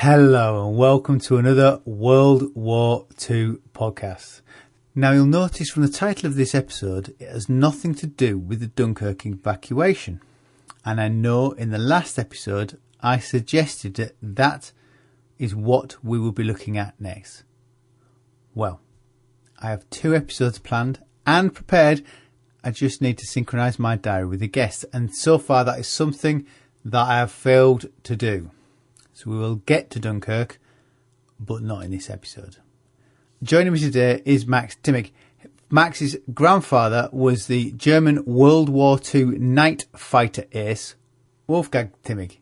Hello and welcome to another World War II podcast. Now you'll notice from the title of this episode it has nothing to do with the Dunkirk evacuation. And I know in the last episode I suggested that that is what we will be looking at next. Well, I have 2 episodes planned and prepared. I just need to synchronise my diary with the guests, and so far that is something that I have failed to do. So we will get to Dunkirk, but not in this episode. Joining me today is Max Thimmig. Max's grandfather was the German World War II night fighter ace, Wolfgang Thimmig.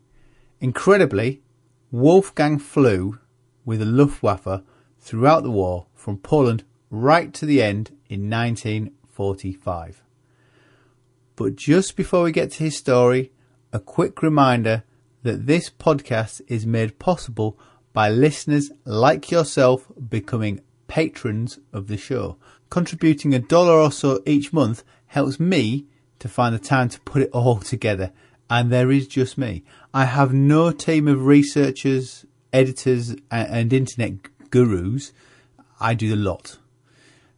Incredibly, Wolfgang flew with the Luftwaffe throughout the war from Poland right to the end in 1945. But just before we get to his story, a quick reminder that this podcast is made possible by listeners like yourself becoming patrons of the show. Contributing $1 or so each month helps me to find the time to put it all together, and there is just me. I have no team of researchers, editors and internet gurus. I do the lot.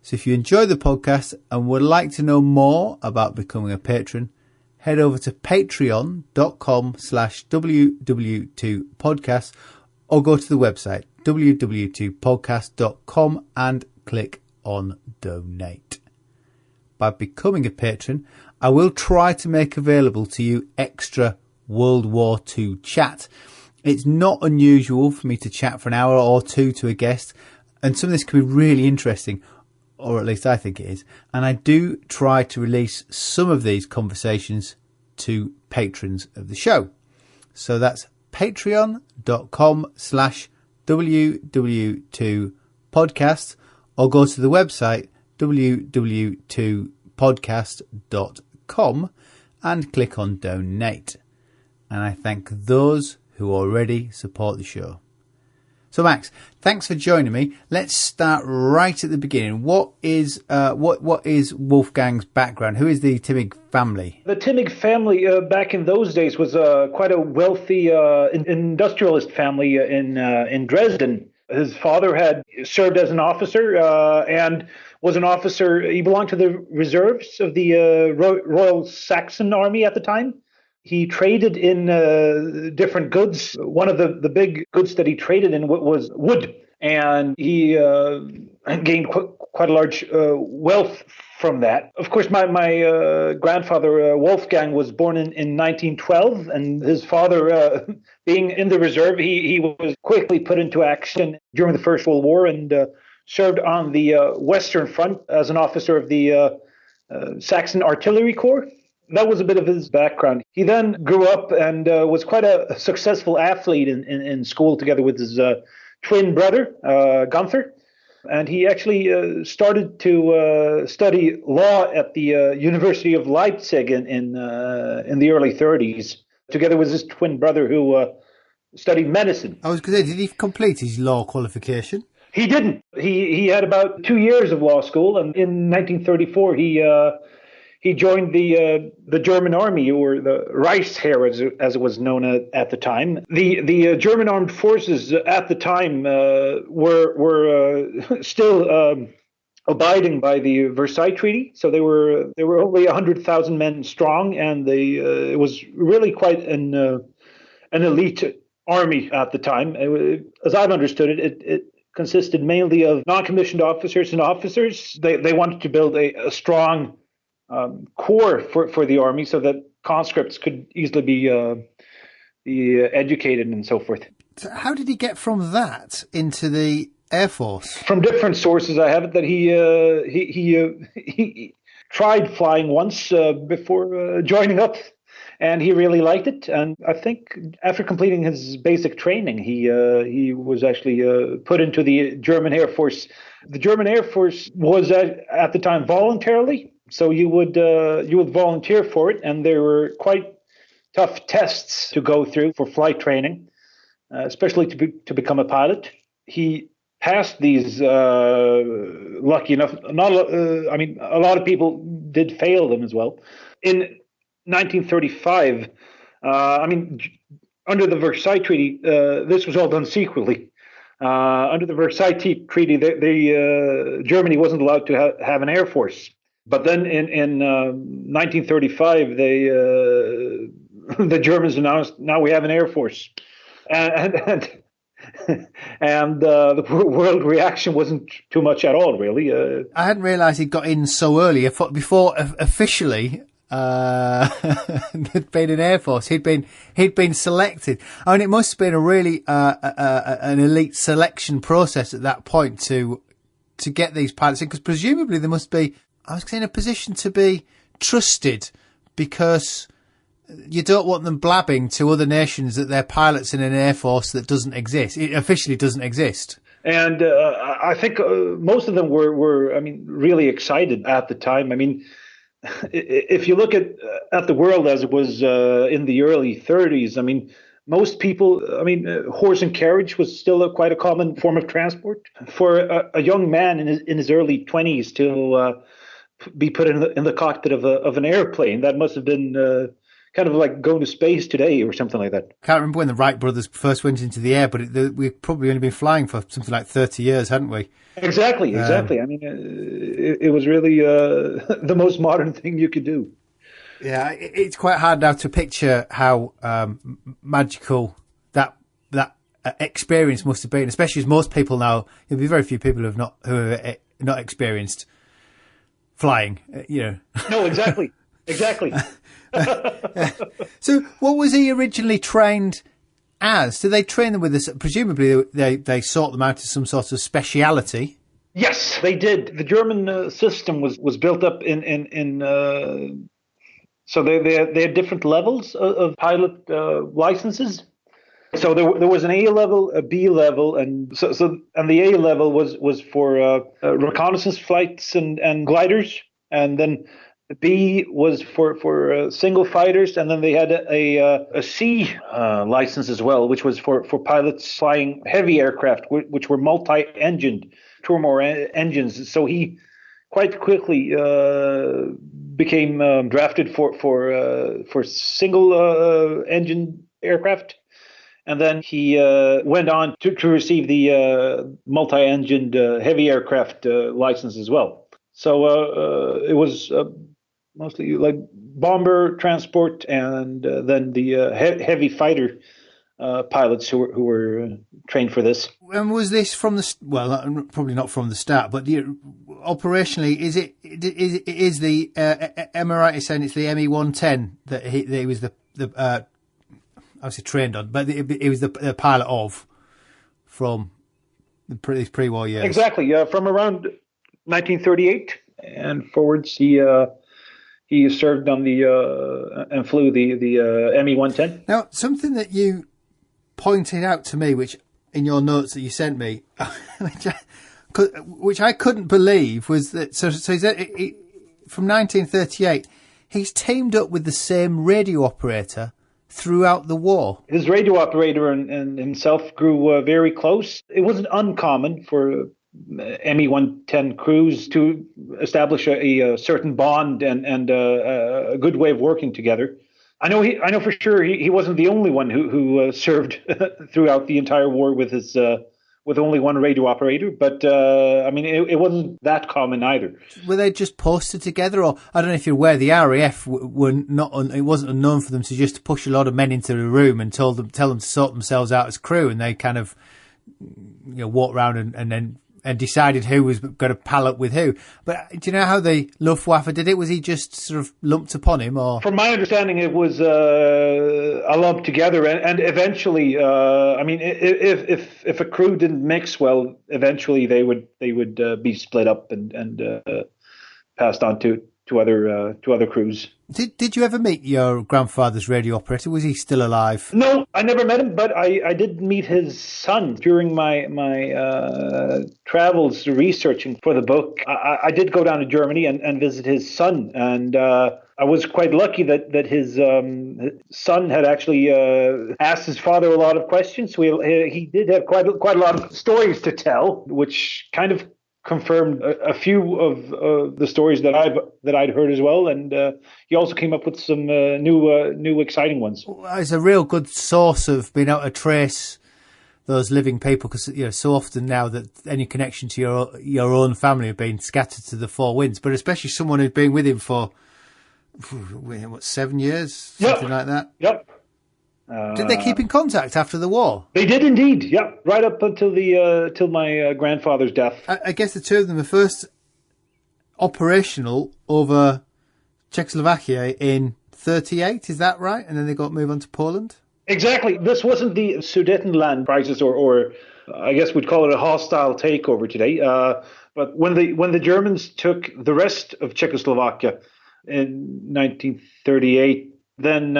So if you enjoy the podcast and would like to know more about becoming a patron, head over to patreon.com/WW2podcast or go to the website www2podcast.com and click on donate. By becoming a patron, I will try to make available to you extra World War II chat. It's not unusual for me to chat for an hour or two to a guest, and some of this can be really interesting, or at least I think it is, and I do try to release some of these conversations to patrons of the show. So that's patreon.com/WW2podcast or go to the website www2podcast.com and click on donate. And I thank those who already support the show. So Max, thanks for joining me. Let's start right at the beginning. What is Wolfgang's background? Who is the Thimmig family? The Thimmig family back in those days was quite a wealthy industrialist family in Dresden. His father had served as an officer and was an officer. He belonged to the reserves of the Royal Saxon Army at the time. He traded in different goods. One of the big goods that he traded in was wood, and he gained quite a large wealth from that. Of course, my grandfather, Wolfgang, was born in 1912, and his father, being in the reserve, he was quickly put into action during the First World War and served on the Western Front as an officer of the Saxon Artillery Corps. That was a bit of his background. He then grew up and was quite a successful athlete in school together with his twin brother, Gunther. And he actually started to study law at the University of Leipzig in the early 30s, together with his twin brother who studied medicine. I was going to say, did he complete his law qualification? He didn't. He had about 2 years of law school, and in 1934 he joined the German army, or the Reichswehr as it was known at the time. The German armed forces at the time were still abiding by the Versailles Treaty, so they were only 100,000 men strong, and it was really quite an elite army at the time. As I've understood it consisted mainly of non-commissioned officers and officers. They wanted to build a strong core for the army so that conscripts could easily be educated and so forth. So how did he get from that into the Air Force? From different sources I have it that he tried flying once before joining up, and he really liked it. And I think after completing his basic training, he was actually put into the German Air Force. The German Air Force was at the time voluntarily. So you would volunteer for it, and there were quite tough tests to go through for flight training, especially to become a pilot. He passed these, lucky enough. A lot of people did fail them as well. In 1935, under the Versailles Treaty, this was all done secretly. Under the Versailles Treaty, Germany wasn't allowed to have an air force. But then in 1935, the Germans announced, now we have an air force, and the world reaction wasn't too much at all, really. I hadn't realised he'd got in so early. I thought before officially there'd been an air force. He'd been selected. I mean, it must have been a really an elite selection process at that point to get these pilots in, because presumably they must be, I was in a position to be trusted, because you don't want them blabbing to other nations that they're pilots in an air force that doesn't exist. It officially doesn't exist. And I think most of them were, I mean, really excited at the time. I mean, if you look at the world as it was in the early 30s, I mean, most people, I mean, horse and carriage was still quite a common form of transport. For a young man in his early 20s to be put in the cockpit of an airplane, that must have been kind of like going to space today or something like that. Can't remember when the Wright brothers first went into the air, but we've probably only been flying for something like 30 years, hadn't we? Exactly. I mean, it was really the most modern thing you could do. Yeah, it's quite hard now to picture how magical that experience must have been, especially as most people now, there'll be very few people who have not experienced flying, you know. No, exactly. So what was he originally trained as? Did they train them with this? Presumably they sought them out as some sort of speciality. Yes, they did. The German system was built up in so they had different levels of pilot licenses. So there was an A level, a B level, and the A level was for reconnaissance flights and gliders, and then the B was for single fighters, and then they had a C license as well, which was for pilots flying heavy aircraft, which were multi-engined, two or more engines. So he quite quickly became drafted for single engine aircraft. And then he went on to receive the multi-engined heavy aircraft license as well. So it was mostly like bomber transport, and then the heavy fighter pilots who were trained for this. And was this from the probably not from the start, but operationally, is the am I right in saying it's the ME-110 that he was the I was trained on, but it was the pilot of from these pre-war years. Exactly, from around 1938 and forwards, he served on the and flew the ME-110. Now, something that you pointed out to me, which in your notes that you sent me, which I couldn't believe, was that so from 1938, he's teamed up with the same radio operator throughout the war. His radio operator and himself grew very close. It wasn't uncommon for ME-110 crews to establish a certain bond and a good way of working together. I know for sure he wasn't the only one who served throughout the entire war with his with only one radio operator, but I mean it wasn't that common either. Were they just posted together, or I don't know if you're aware, the RAF were not. It wasn't unknown for them to just push a lot of men into a room and tell them to sort themselves out as crew, and they kind of walk around and then decided who was going to pallet with who. But do you know how the Luftwaffe did it? Was he just sort of lumped upon him, or? From my understanding, it was a lump together, and eventually, I mean, if a crew didn't mix well, eventually they would be split up and passed on to other crews. Did you ever meet your grandfather's radio operator? Was he still alive? No, I never met him, but I did meet his son during my travels researching for the book. I did go down to Germany and visit his son, and I was quite lucky that his son had actually asked his father a lot of questions. So he did have quite a lot of stories to tell, which kind of confirmed a few of the stories that I'd heard as well, and he also came up with some new exciting ones. Well, it's a real good source of being able to trace those living people, because so often now that any connection to your own family have been scattered to the four winds, but especially someone who's been with him for 7 years, something like that. Yep. Did they keep in contact after the war? They did indeed. Yeah, right up until till my grandfather's death. I guess the two of them were first operational over Czechoslovakia in 1938. Is that right? And then they got moved on to Poland. Exactly. This wasn't the Sudetenland crisis, or I guess we'd call it a hostile takeover today. But when the Germans took the rest of Czechoslovakia in 1938, then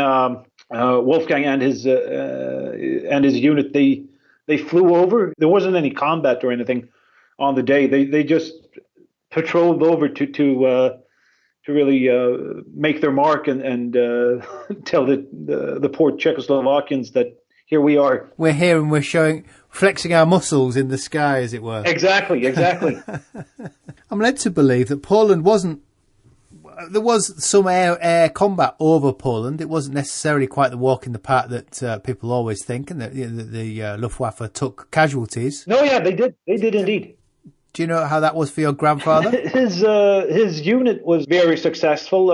Wolfgang and his unit they flew over. There wasn't any combat or anything on the day. They just patrolled over to really make their mark and tell the poor Czechoslovakians that here we are. We're here and we're flexing our muscles in the sky, as it were. Exactly. I'm led to believe that Poland there was some air combat over Poland. It wasn't necessarily quite the walk in the park that people always think, and that the Luftwaffe took casualties. No, yeah, they did indeed. Do you know how that was for your grandfather? His unit was very successful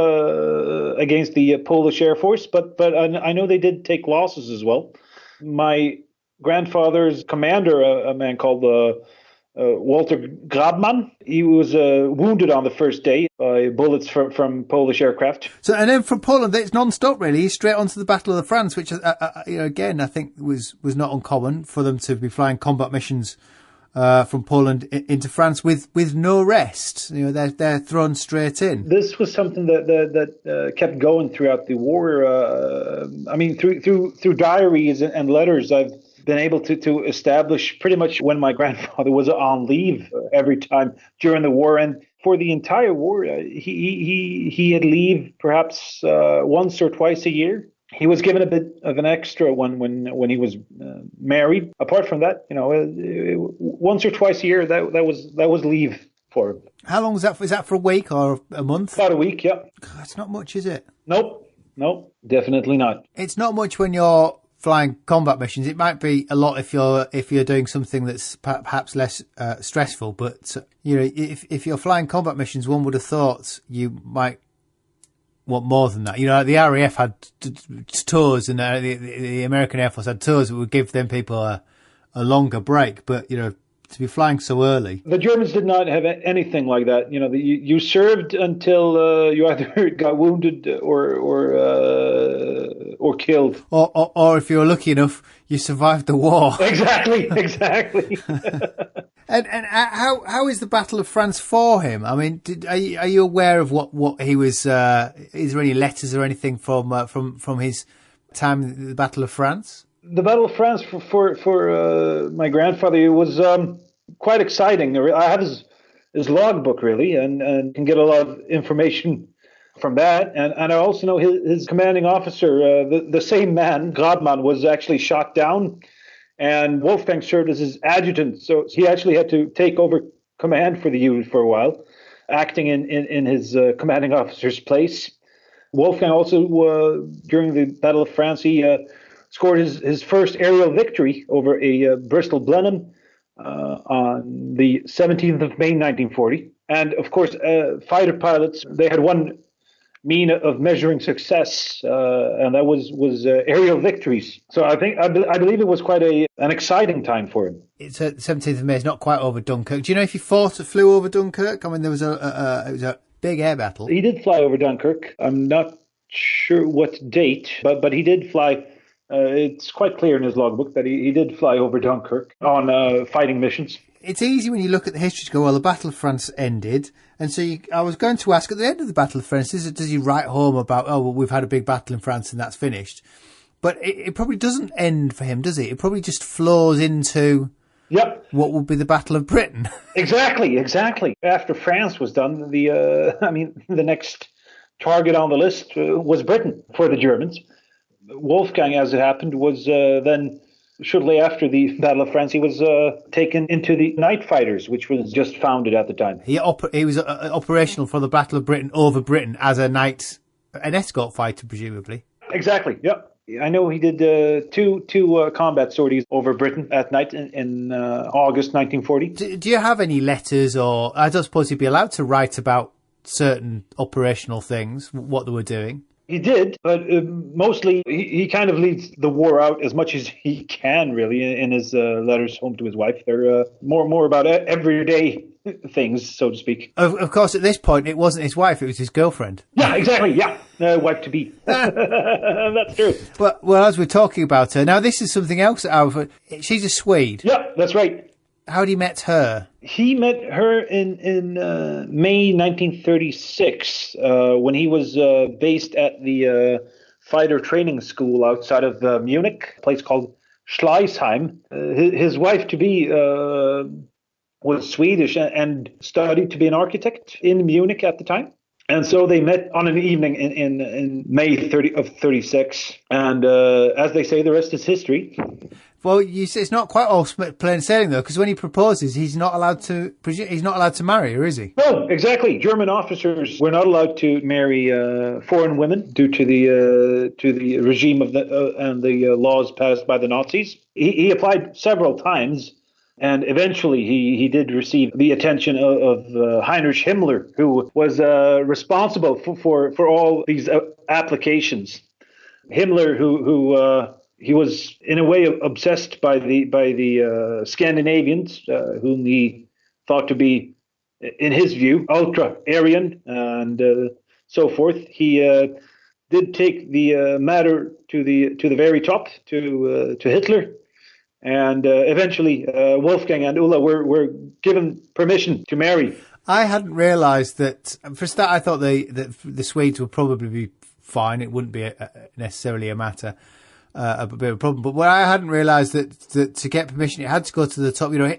against the Polish Air Force, but I know they did take losses as well. My grandfather's commander, a man called Walter Grabman, he was wounded on the first day by bullets from Polish aircraft. So, and then from Poland, it's non-stop really. He's straight onto the Battle of France, which again I think was not uncommon for them to be flying combat missions from Poland into France with no rest. They're thrown straight in. This was something that kept going throughout the war. Through diaries and letters, I've been able to establish pretty much when my grandfather was on leave every time during the war, and for the entire war, he had leave perhaps once or twice a year. He was given a bit of an extra one when he was married. Apart from that, once or twice a year, that was leave for him. How long was that for? Is that for a week or a month? About a week, yeah. That's not much, is it? Nope, definitely not. It's not much when you're flying combat missions. It might be a lot if you're doing something that's perhaps less stressful. But if you're flying combat missions, one would have thought you might want more than that. The RAF had tours, and the American Air Force had tours that would give them people a longer break. But to be flying so early, the Germans did not have anything like that. You served until you either got wounded or killed, or if you were lucky enough, you survived the war. Exactly. And how is the Battle of France for him? I mean, are you aware of what he was? Is there any letters or anything from his time in the Battle of France? The Battle of France for my grandfather, it was quite exciting. I have his logbook really, and can get a lot of information from that. And I also know his commanding officer, the same man, Grabman, was actually shot down. And Wolfgang served as his adjutant, so he actually had to take over command for the unit for a while, acting in his commanding officer's place. Wolfgang also, during the Battle of France, he scored his first aerial victory over a Bristol Blenheim on the 17th of May, 1940. And of course, fighter pilots, they had one mean of measuring success, and that was aerial victories. So I believe it was quite an exciting time for him. It's 17th of May. It's not quite over Dunkirk. Do you know if he flew over Dunkirk? I mean, there was it was a big air battle. He did fly over Dunkirk. I'm not sure what date, but he did fly. It's quite clear in his logbook that he did fly over Dunkirk on fighting missions. It's easy when you look at the history to go, well, the Battle of France ended. And so I was going to ask, at the end of the Battle of France, does he write home about, we've had a big battle in France and that's finished? But it probably doesn't end for him, does it? It probably just flows into what would be the Battle of Britain. Exactly. After France was done, the next target on the list was Britain for the Germans. Wolfgang, as it happened, was then Shortly after the Battle of France, he was taken into the Night Fighters, which was just founded at the time. He was operational for the Battle of Britain over Britain as an escort fighter, presumably. Exactly. Yep. I know he did two combat sorties over Britain at night in August 1940. Do you have any letters, or I don't suppose he'd be allowed to write about certain operational things, what they were doing? He did, but mostly he kind of leads the war out as much as he can, really, in his letters home to his wife. They're more about everyday things, so to speak. Of course, at this point, it wasn't his wife, it was his girlfriend. Yeah, exactly, yeah. Wife-to-be. That's true. Well, as we're talking about her, now this is something else. She's a Swede. Yeah, that's right. How had he met her? He met her in May 1936 when he was based at the fighter training school outside of Munich, a place called Schleißheim. His wife-to-be was Swedish and studied to be an architect in Munich at the time. And so they met on an evening in May 36. And as they say, the rest is history. Well, you say it's not quite all plain sailing though, because when he proposes, he's not allowed to marry her, is he? No, exactly. German officers were not allowed to marry foreign women due to the regime of and the laws passed by the Nazis. He applied several times, and eventually he did receive the attention of Heinrich Himmler, who was responsible for all these applications. Himmler, who he was in a way obsessed by the Scandinavians, whom he thought to be, in his view, ultra-Aryan and so forth. He did take the matter to the very top, to Hitler, and eventually Wolfgang and Ulla were given permission to marry. I hadn't realised that. For a start, I thought that the Swedes would probably be fine. It wouldn't be necessarily a matter. A bit of a problem, but what I hadn't realised that to get permission, it had to go to the top. You know,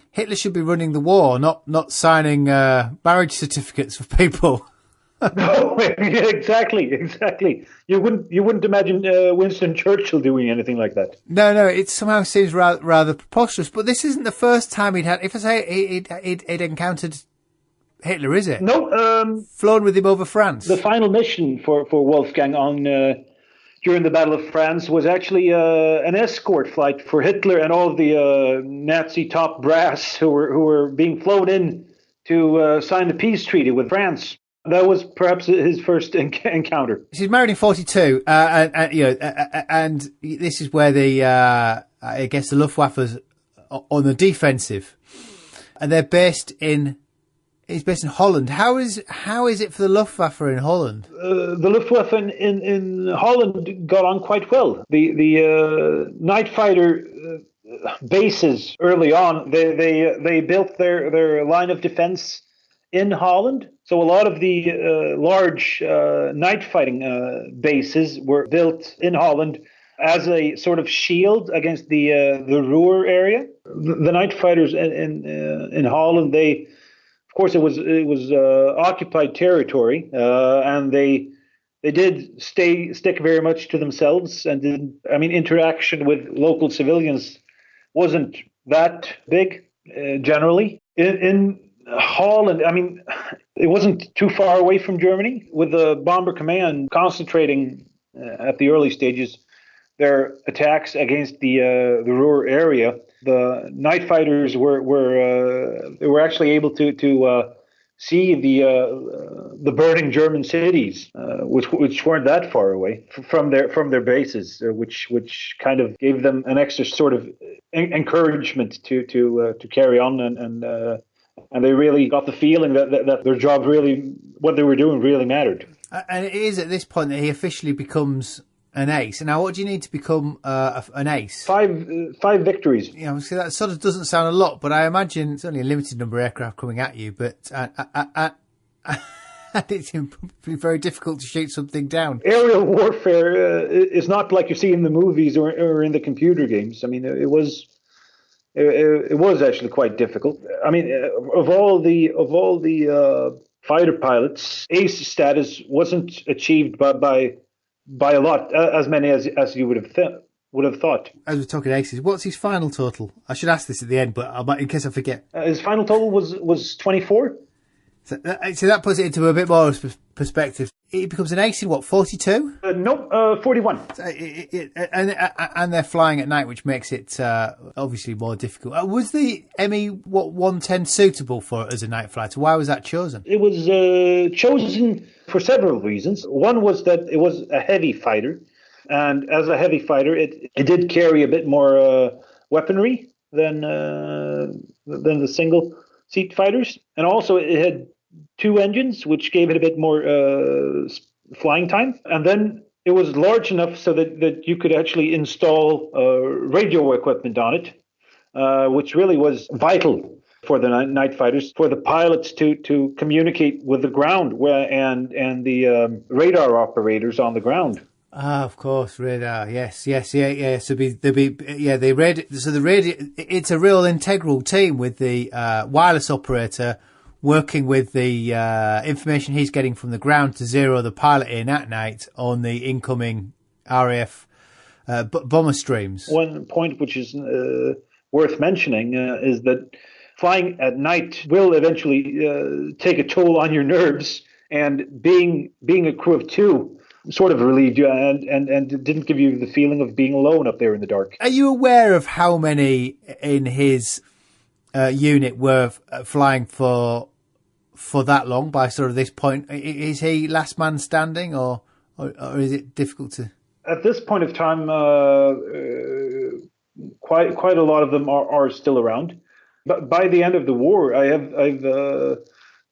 Hitler should be running the war, not signing marriage certificates for people. No, exactly. You wouldn't imagine Winston Churchill doing anything like that. No, it somehow seems rather preposterous. But this isn't the first time he'd had. If I say he'd encountered Hitler, is it? No, flown with him over France. The final mission for Wolfgang on. During the Battle of France was actually an escort flight for Hitler and all of the Nazi top brass who were being flown in to sign the peace treaty with France. That was perhaps his first encounter. She's married in 1942, and this is where I guess the Luftwaffe's on the defensive, and they're based in. He's based in Holland. How is it for the Luftwaffe in Holland? The Luftwaffe in Holland got on quite well. The night fighter bases early on, they built their line of defense in Holland. So a lot of the large night fighting bases were built in Holland as a sort of shield against the Ruhr area. The night fighters in Holland, of course, it was occupied territory, and they did stick very much to themselves, and interaction with local civilians wasn't that big generally. In Holland, it wasn't too far away from Germany, with the Bomber Command concentrating at the early stages their attacks against the Ruhr area. The night fighters were actually able to see the burning German cities, which weren't that far away from their bases, which kind of gave them an extra sort of encouragement to carry on, and they really got the feeling that their job really, what they were doing, really mattered. And it is at this point that he officially becomes an ace. Now, what do you need to become an ace? Five victories. You know, so that sort of doesn't sound a lot, but I imagine it's only a limited number of aircraft coming at you. But it's probably very difficult to shoot something down. Aerial warfare is not like you see in the movies or in the computer games. It was actually quite difficult. Of all the fighter pilots, ace status wasn't achieved by a lot, as many as you would have would have thought. As we're talking aces, what's his final total? I should ask this at the end, but in case I forget. His final total was 24. So that puts it into a bit more perspective. He becomes an ace in what, 42? Nope, 41. And they're flying at night, which makes it obviously more difficult. Was the ME-110 suitable for as a night fighter? Why was that chosen? It was chosen for several reasons. One was that it was a heavy fighter, and as a heavy fighter, it did carry a bit more weaponry than the single seat fighters, and also it had 2 engines, which gave it a bit more flying time. And then it was large enough so that you could actually install radio equipment on it, which really was vital for the night fighters, for the pilots to communicate with the ground and the radar operators on the ground. Ah, of course, radar. Yes. So they read. So the radio. It's a real integral team with the wireless operator working with the information he's getting from the ground to zero the pilot in at night on the incoming RAF bomber streams. One point which is worth mentioning is that flying at night will eventually take a toll on your nerves, and being a crew of 2 sort of relieved you and didn't give you the feeling of being alone up there in the dark. Are you aware of how many in his unit were flying for that long by sort of this point? Is he last man standing or is it difficult to... At this point of time, quite a lot of them are still around. But by the end of the war, I've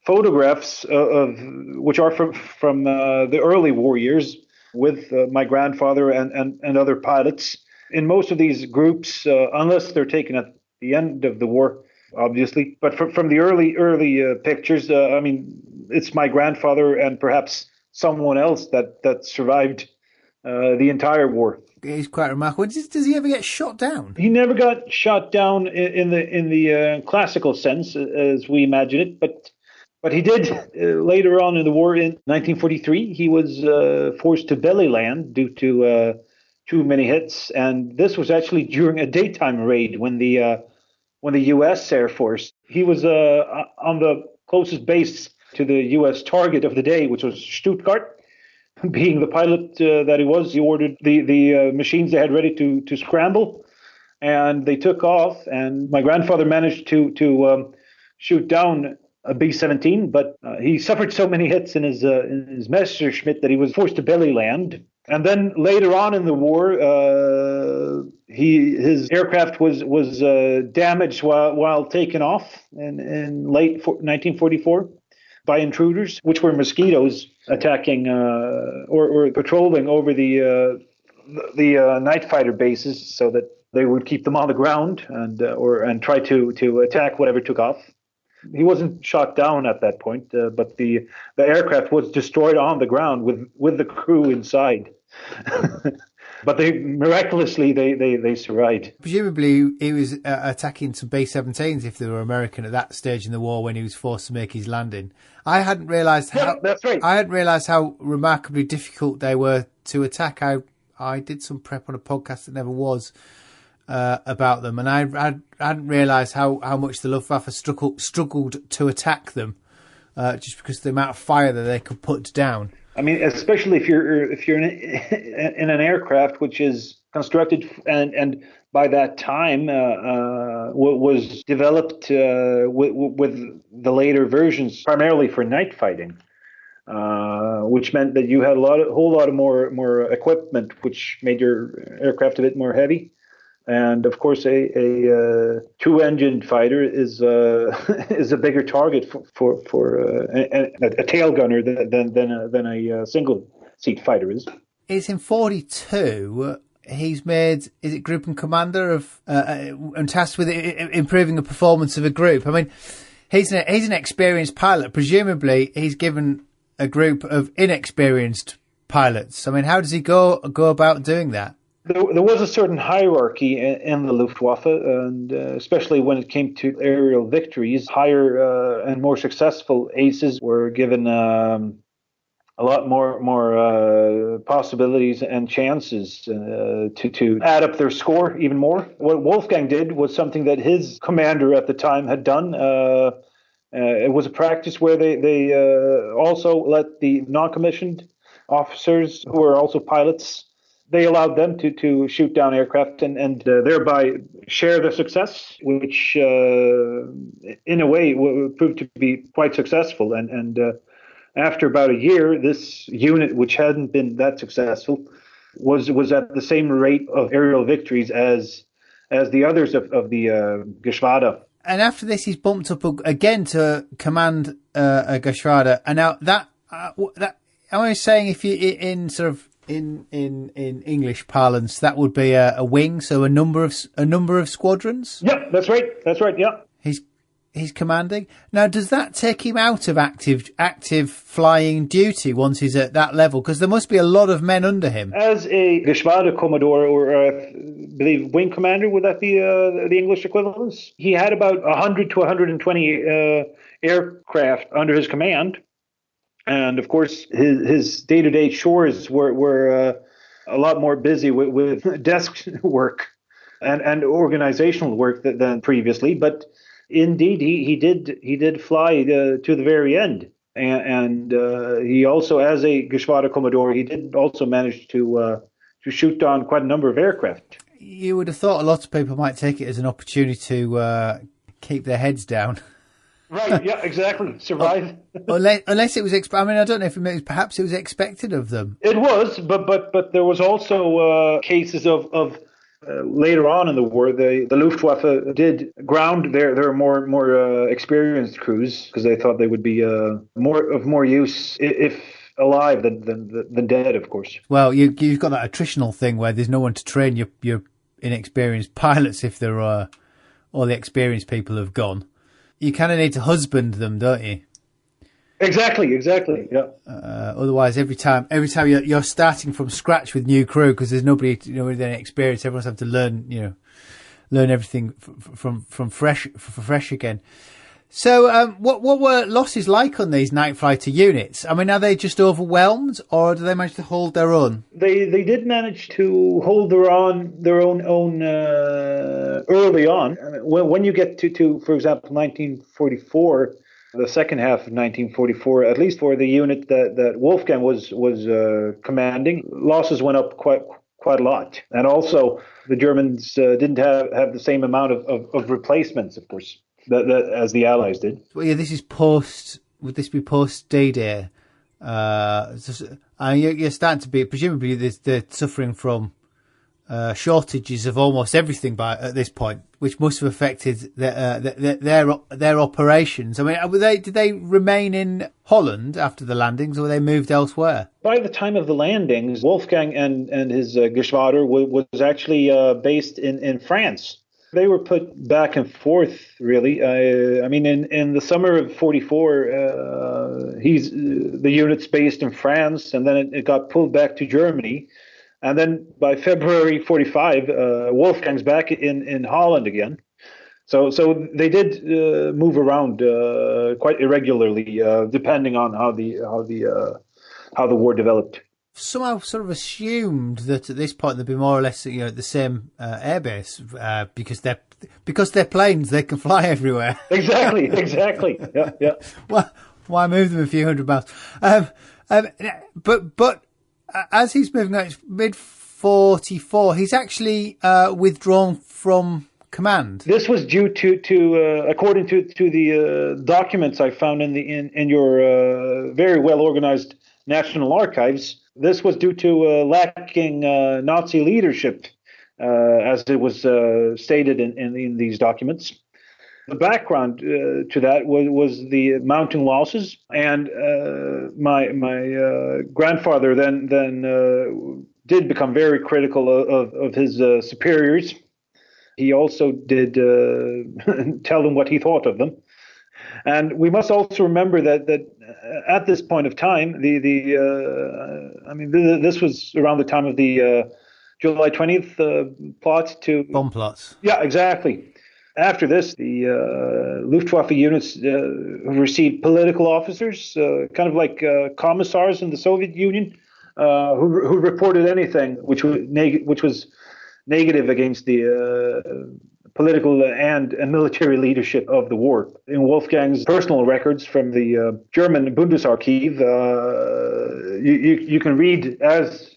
photographs of which are from the early war years with my grandfather and other pilots. In most of these groups, unless they're taken at the end of the war, obviously, but from the early pictures, I mean, it's my grandfather and perhaps someone else that survived the entire war. It's quite remarkable. Does he ever get shot down? He never got shot down in the classical sense as we imagine it, but he did later on in the war in 1943. He was forced to belly land due to too many hits, and this was actually during a daytime raid when the U.S. Air Force. He was on the closest base to the U.S. target of the day, which was Stuttgart. Being the pilot that he was, he ordered the machines they had ready to scramble, and they took off. And my grandfather managed to shoot down a B-17, but he suffered so many hits in his Messerschmitt that he was forced to belly land. And then later on in the war, his aircraft was damaged while taking off in late 1944 by intruders, which were mosquitoes attacking or patrolling over the night fighter bases, so that they would keep them on the ground and try to attack whatever took off. He wasn't shot down at that point, but the aircraft was destroyed on the ground with the crew inside. But miraculously they survived. Presumably he was attacking some B-17s if they were American at that stage in the war when he was forced to make his landing. I hadn't realised how. That's right. I hadn't realised how remarkably difficult they were to attack. I did some prep on a podcast that never was about them, and I hadn't realised how much the Luftwaffe struggled to attack them, just because of the amount of fire that they could put down. I mean, especially if you're in an aircraft which is constructed and by that time was developed with the later versions primarily for night fighting, which meant that you had a whole lot of more equipment, which made your aircraft a bit more heavy. And of course, a two-engine fighter is a bigger target for a tail gunner than a single-seat fighter is. It's in 42. He's made, is it group and commander of and tasked with improving the performance of a group. I mean, he's an experienced pilot. Presumably, he's given a group of inexperienced pilots. I mean, how does he go about doing that? There was a certain hierarchy in the Luftwaffe, and especially when it came to aerial victories, higher and more successful aces were given a lot more possibilities and chances to add up their score even more. What Wolfgang did was something that his commander at the time had done. It was a practice where they also let the non-commissioned officers who were also pilots. They allowed them to shoot down aircraft and thereby share the success, which in a way proved to be quite successful. And after about a year, this unit, which hadn't been that successful, was at the same rate of aerial victories as the others of the Geschwader. And after this, he's bumped up again to command a Geschwader. And now that I was saying, if you in sort of in English parlance, that would be a wing, so a number of squadrons. Yeah, that's right. That's right. Yeah. He's commanding. Now, does that take him out of active flying duty once he's at that level? Because there must be a lot of men under him. As a Geschwader Commodore, or I believe wing commander, would that be the English equivalence? He had about 100 to 120 aircraft under his command. And of course, his day-to-day chores were a lot more busy with desk work and organizational work than previously. But indeed, he did fly to the very end, and he also, as a Geschwader Commodore, he did also manage to shoot down quite a number of aircraft. You would have thought a lot of people might take it as an opportunity to keep their heads down. Right, yeah, exactly. Survive. Unless it was, I mean, I don't know if perhaps it was expected of them. It was, but there was also cases of later on in the war, the Luftwaffe did ground their more experienced crews because they thought they would be more use if alive than dead, of course. Well, you've got that attritional thing where there's no one to train your inexperienced pilots if there are all the experienced people have gone. You kind of need to husband them, don't you? Exactly. Yeah. Otherwise, every time you're starting from scratch with new crew because there's nobody with any experience. Everyone's having to learn everything from fresh again. So, what were losses like on these night fighter units? I mean, are they just overwhelmed, or do they manage to hold their own? They did manage to hold their own early on. I mean, when you get to for example 1944, the second half of 1944, at least for the unit that Wolfgang was commanding, losses went up quite a lot, and also the Germans didn't have the same amount of replacements, of course. That as the Allies did. Well, yeah, this is post. Would this be post D-Day? You're starting to be presumably they're suffering from shortages of almost everything at this point, which must have affected their operations. I mean, did they remain in Holland after the landings, or were they moved elsewhere? By the time of the landings, Wolfgang and his Geschwader was actually based in France. They were put back and forth, really. I mean, in the summer of 44, the unit's based in France, and then it got pulled back to Germany. And then by February 45, Wolfgang's back in Holland again. So they did move around quite irregularly, depending on how the war developed. Somehow sort of assumed that at this point they'd be more or less at the same airbase because they're planes, they can fly everywhere. Exactly. Yeah. Well, why move them a few hundred miles? But as he's moving out, it's mid-44, he's actually withdrawn from command. This was due to according to the documents I found in your very well organized National Archives. This was due to lacking Nazi leadership, as it was stated in these documents. The background to that was the mounting losses, and my grandfather then did become very critical of his superiors. He also did tell them what he thought of them. And we must also remember that at this point of time, this was around the time of the July 20th plot to bomb plots. Yeah, exactly. After this, the Luftwaffe units received political officers, kind of like commissars in the Soviet Union, who reported anything which was negative against the political and military leadership of the war. In Wolfgang's personal records from the German Bundesarchiv, you can read as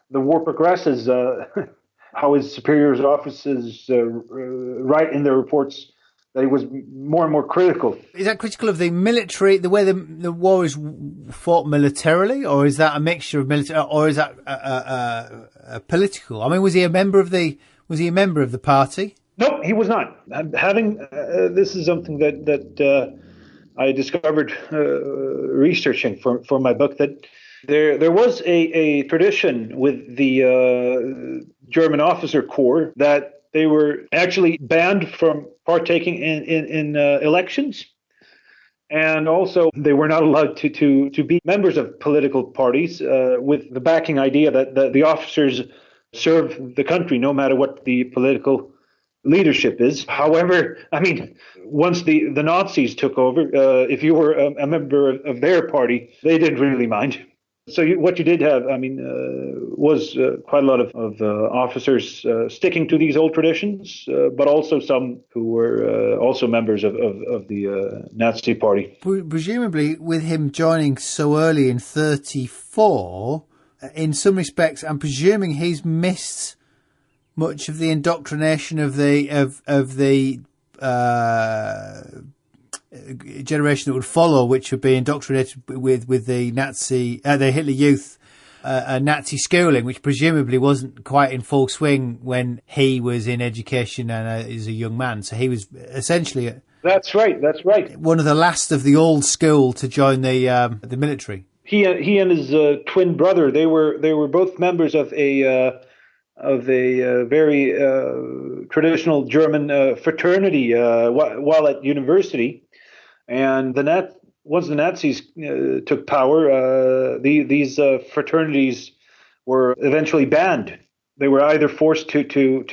the war progresses how his superiors' officers write in their reports that he was more and more critical. Is that critical of the military, the way the war is fought militarily, or is that a mixture of military, or is that political? I mean, was he a member of the party? No, he was not. This is something that I discovered researching for my book, that there was a tradition with the German officer corps that they were actually banned from partaking in elections, and also they were not allowed to be members of political parties, with the backing idea that the officers serve the country no matter what the political leadership is. However, I mean, once the Nazis took over, if you were a member of their party, they didn't really mind. So what you did have, I mean, was quite a lot of officers sticking to these old traditions, but also some who were also members of the Nazi party. Presumably, with him joining so early in 1934, in some respects, I'm presuming he's missed much of the indoctrination of the generation that would follow, which would be indoctrinated with the the Hitler Youth Nazi schooling, which presumably wasn't quite in full swing when he was in education and as a young man. So he was essentially That's right. one of the last of the old school to join the military. He and his twin brother, they were both members of a very traditional German fraternity while at university. And once the Nazis took power, these fraternities were eventually banned. They were either forced to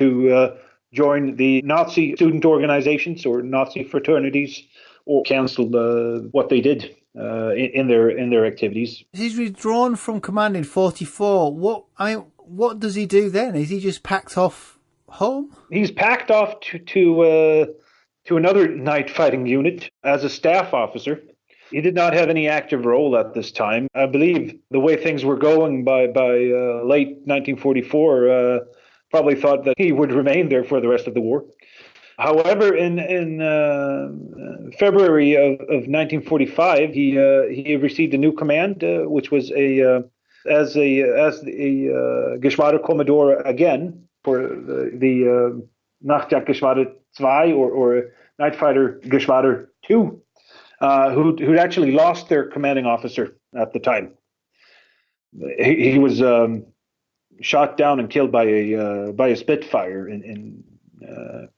join the Nazi student organizations or Nazi fraternities, or canceled what they did in their activities. He's withdrawn from command in 1944. What does he do then? Is he just packed off home? He's packed off to another night fighting unit as a staff officer. He did not have any active role at this time. I believe the way things were going by late 1944, probably thought that he would remain there for the rest of the war. However, in February of 1945, he received a new command, which was as a Geschwader Commodore again for the Nattjaktess II or Night Fighter Geschwader II, who'd actually lost their commanding officer at the time. He was shot down and killed by a Spitfire in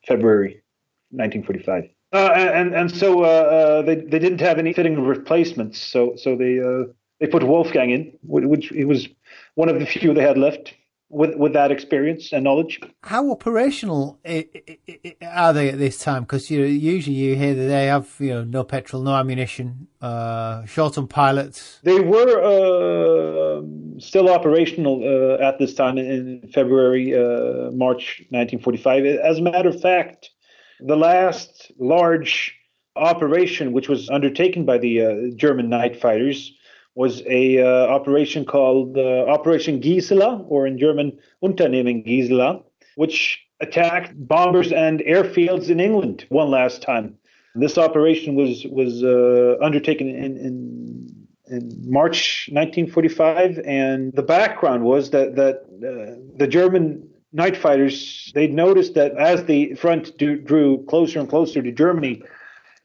February 1945. And so they didn't have any fitting replacements, so they put Wolfgang in, which he was one of the few they had left with that experience and knowledge. How operational are they at this time? Because usually you hear that they have no petrol, no ammunition, short on pilots. They were still operational at this time in February, March 1945. As a matter of fact, the last large operation which was undertaken by the German night fighters was a operation called Operation Gisela, or in German Unternehmen Gisela, which attacked bombers and airfields in England one last time. This operation was undertaken in March 1945, and the background was that the German night fighters, they noticed that as the front drew closer and closer to Germany,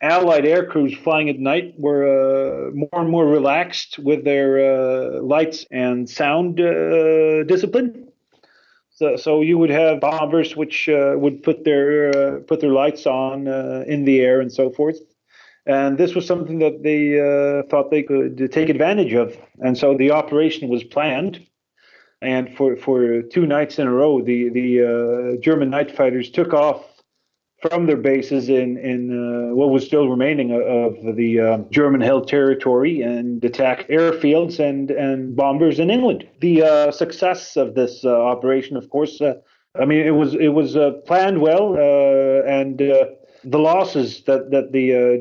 Allied air crews flying at night were more and more relaxed with their lights and sound discipline. So you would have bombers which would put their lights on in the air and so forth. And this was something that they thought they could take advantage of. And so the operation was planned. And for 2 nights in a row, the German night fighters took off from their bases in what was still remaining of the German-held territory and attack airfields and bombers in England. The success of this operation, of course, it was planned well, and the losses that the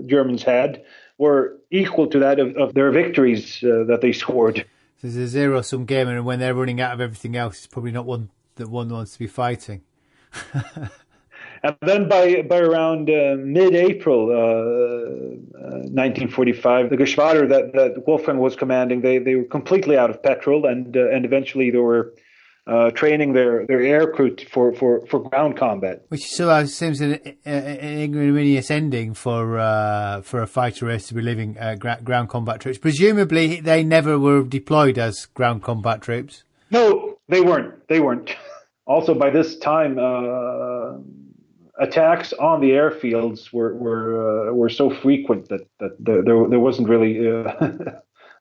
Germans had were equal to that of their victories that they scored. There's a zero-sum game, and when they're running out of everything else, it's probably not one that one wants to be fighting. And then by around mid-April 1945, the Geschwader that Wolfgang was commanding, they were completely out of petrol, and eventually they were training their air crew for ground combat. Which somehow seems an ignominious ending for a fighter race to be leaving ground combat troops. Presumably, they never were deployed as ground combat troops. No, they weren't. Also, by this time, attacks on the airfields were so frequent that there wasn't really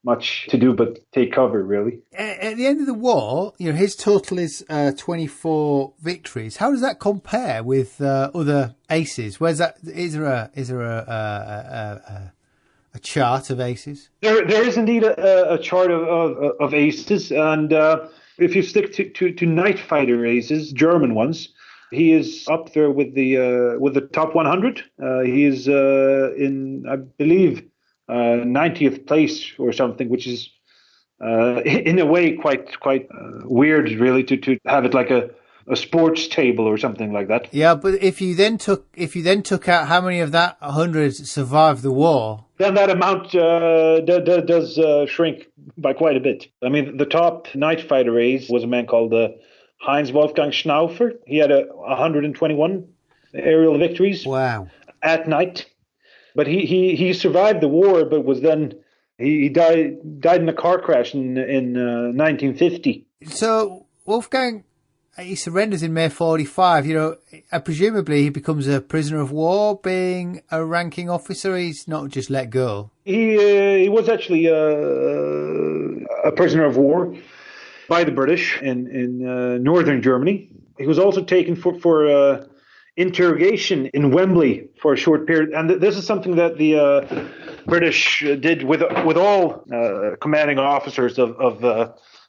much to do but take cover, really. At the end of the war, his total is 24 victories. How does that compare with other aces? Where's that? Is there a chart of aces? There is indeed a chart of aces, and if you stick to night fighter aces, German ones, he is up there with the top 100. He is in, I believe, 90th place or something, which is in a way quite weird, really, to have it like a sports table or something like that. Yeah, but if you then took out how many of that 100 survived the war, then that amount does shrink by quite a bit. I mean, the top night fighter ace was a man called Heinz Wolfgang Schnaufer. He had 121 aerial victories. Wow. At night. But he survived the war, but was then he died in a car crash in 1950. So Wolfgang, he surrenders in May 45. Presumably he becomes a prisoner of war, being a ranking officer. He's not just let go. He was actually a prisoner of war by the British in northern Germany. He was also taken for interrogation in Wembley for a short period, and this is something that the British did with all commanding officers of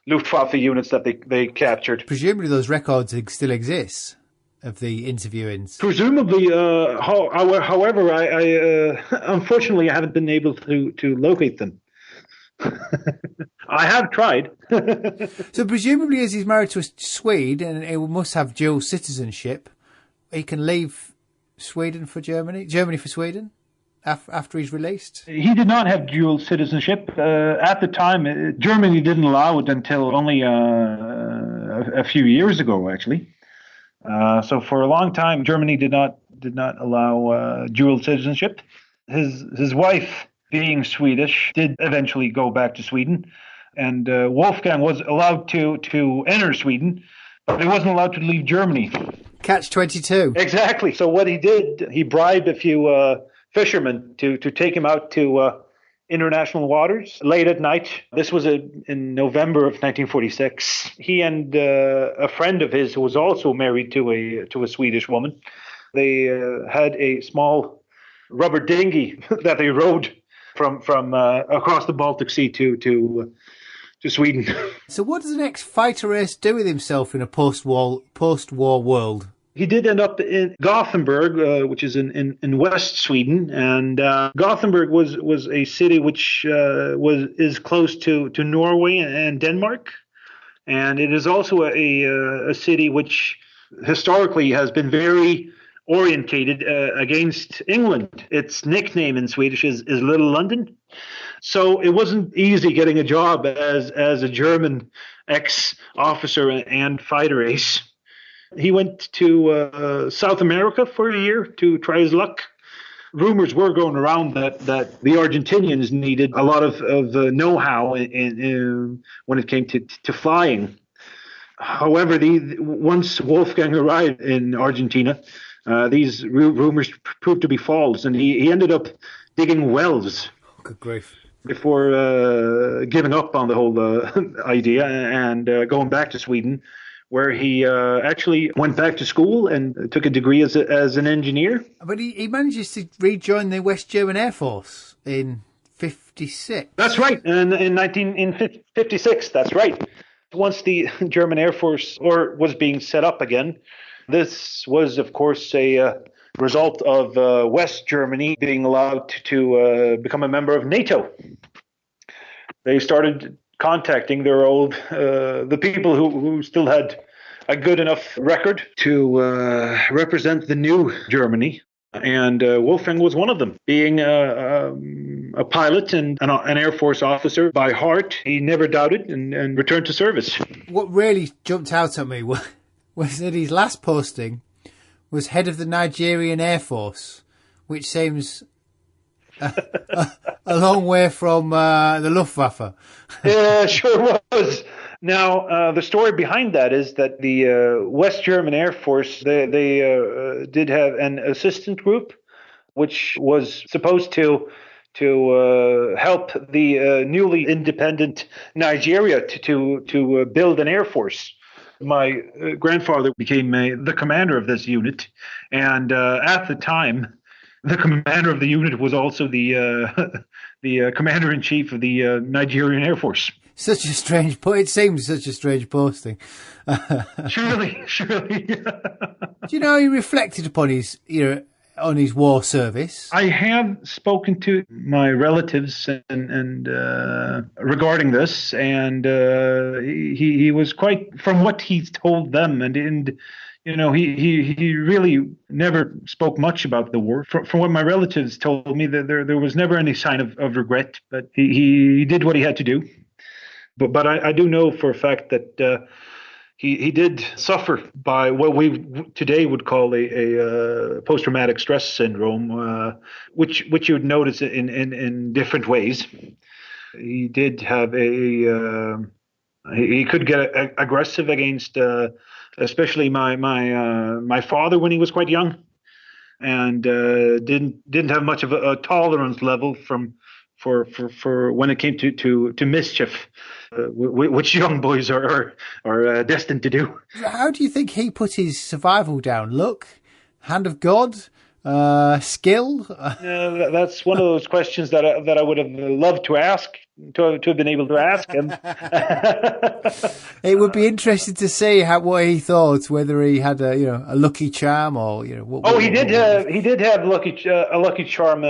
Luftwaffe units that they captured. Presumably those records still exist of the interviewings. Presumably, however, I unfortunately I haven't been able to locate them. I have tried. So presumably, as he's married to a Swede and he must have dual citizenship, he can leave Sweden for Germany for Sweden after he's released? He did not have dual citizenship. At the time, Germany didn't allow it until only a few years ago, actually. So for a long time, Germany did not allow dual citizenship. His wife, being Swedish, did eventually go back to Sweden. And Wolfgang was allowed to enter Sweden, but he wasn't allowed to leave Germany. Catch-22. Exactly. So what he did, he bribed a few fishermen to take him out to international waters late at night. This was in November of 1946. He and a friend of his who was also married to a Swedish woman, they had a small rubber dinghy that they rowed from across the Baltic Sea to Sweden. So what does an ex-fighter ace do with himself in a post-war world? He did end up in Gothenburg, which is in West Sweden, and Gothenburg was a city which is close to Norway and Denmark, and it is also a city which historically has been very orientated against England. Its nickname in Swedish is Little London. So it wasn't easy getting a job as a German ex-officer and fighter ace. He went to South America for a year to try his luck. Rumors were going around that the Argentinians needed a lot of know-how in when it came to flying. However, once Wolfgang arrived in Argentina, these rumors proved to be false, and he ended up digging wells. Good grief. Before giving up on the whole idea and going back to Sweden, where he actually went back to school and took a degree as an engineer. But he manages to rejoin the West German Air Force in 56. That's right, in 1956. That's right. Once the German Air Force was being set up again, this was, of course, a result of West Germany being allowed to become a member of NATO. They started contacting their old the people who still had a good enough record to represent the new Germany, and Wolfgang was one of them. Being a pilot and an Air Force officer by heart, he never doubted and returned to service. What really jumped out at me was that his last posting was head of the Nigerian Air Force, which seems a long way from the Luftwaffe. Yeah, sure was. Now, the story behind that is that the West German Air Force, they did have an assistant group, which was supposed to help the newly independent Nigeria to build an air force. My grandfather became the commander of this unit, and at the time, the commander of the unit was also the commander-in-chief of the Nigerian Air Force. Such a strange it seems such a strange posting. Surely. Do you know he reflected upon his on his war service? I have spoken to my relatives and regarding this, and he was quite, from what he's told them, and he really never spoke much about the war. From what my relatives told me, that there was never any sign of regret, but he did what he had to do. But I do know for a fact that he did suffer by what we today would call a post-traumatic stress syndrome, which you would notice in different ways. He did have he could get aggressive against, especially my father when he was quite young, and didn't have much of a tolerance level for when it came to mischief, which young boys are destined to do. How do you think he put his survival down? Luck, hand of God, skill? That's one of those questions that I would have loved to ask, to have been able to ask him. It would be interesting to see what he thought, whether he had a lucky charm or he did have a lucky charm,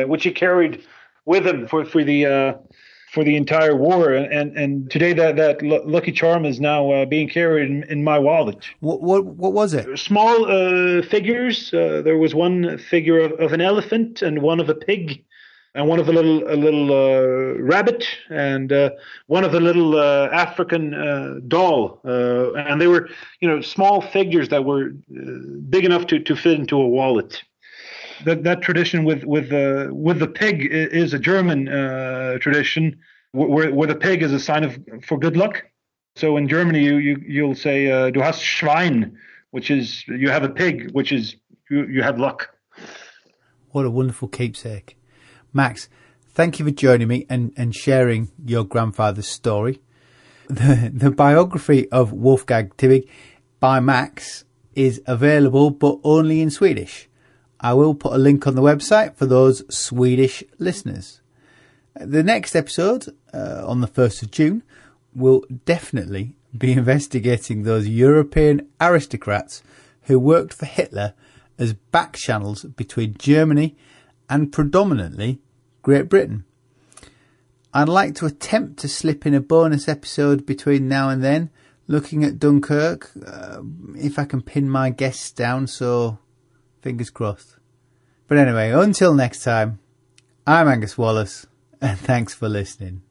which he carried with him for the entire war, and today that lucky charm is now being carried in my wallet. What was it? Small figures. There was one figure of an elephant, and one of a pig, and one of a little rabbit, and one of a little African doll, and they were small figures that were big enough to fit into a wallet. That tradition with the pig is a German tradition, where the pig is a sign for good luck. So in Germany, you'll say "Du hast Schwein," which is you have a pig, which is you have luck. What a wonderful keepsake, Max! Thank you for joining me and sharing your grandfather's story. The biography of Wolfgang Thimmig by Max is available, but only in Swedish. I will put a link on the website for those Swedish listeners. The next episode, on the 1st of June, will definitely be investigating those European aristocrats who worked for Hitler as back channels between Germany and predominantly Great Britain. I'd like to attempt to slip in a bonus episode between now and then, looking at Dunkirk, if I can pin my guests down, so fingers crossed. But anyway, until next time, I'm Angus Wallace, and thanks for listening.